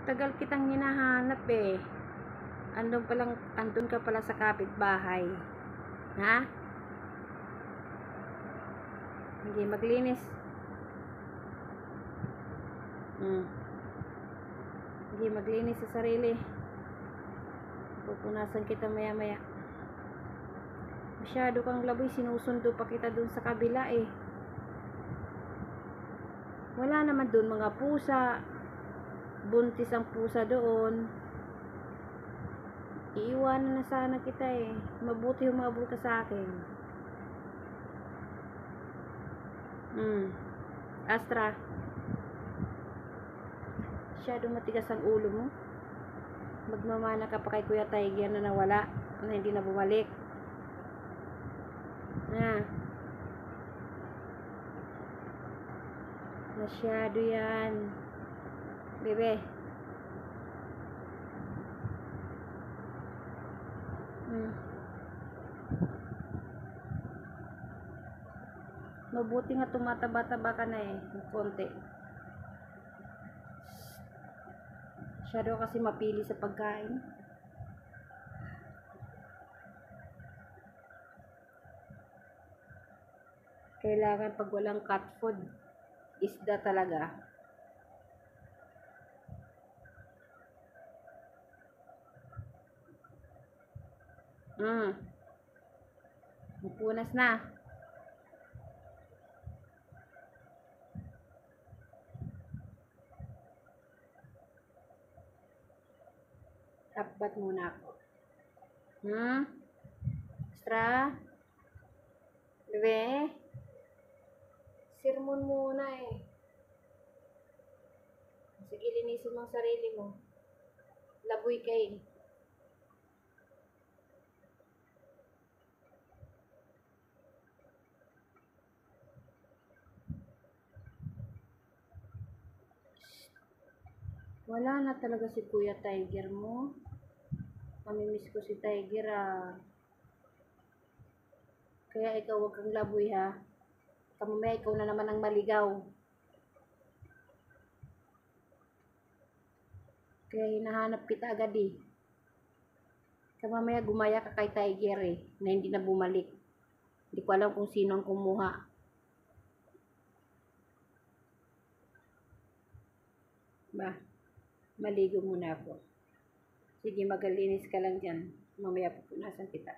Tagal kitang hinahanap eh. Andun ka pala sa kapitbahay. Ha? Hindi maglinis. Hindi maglinis sa sarili. Pupunasan kita maya maya. Masyado kang laboy, sinusundo pa kita dun sa kabila eh. Wala naman dun mga pusa. Buntis ang pusa doon. Iiwanan na sana kita eh. Mabuti humabol ka sa akin. Astra. Masyado matigas ang ulo mo. Magmamana ka pa kay Kuya Tiger na nawala, na hindi na bumalik. Masyado yan. Bebe. Mabuti nga tumataba-taba ka na eh. Ng konti. Masyado kasi mapili sa pagkain. Kailangan pag walang cat food, isda talaga. Punas na. Tapat muna ako. Extra? Bebe? Sermon muna eh. Sige, linisin mo ang sarili mo. Laboy ka eh. Wala na talaga si Kuya Tiger mo. Mamimiss ko si Tiger ah. Kaya ikaw wag kang laboy ha. Kamamaya ikaw na naman ang maligaw. Kaya hinahanap kita agad eh. Kamamaya gumaya ka kay Tiger eh. Na hindi na bumalik. Hindi ko alam kung sino ang kumuha. Ba? Maligo muna ako. Sige, magalinis ka lang dyan. Mamaya pupunasan kita.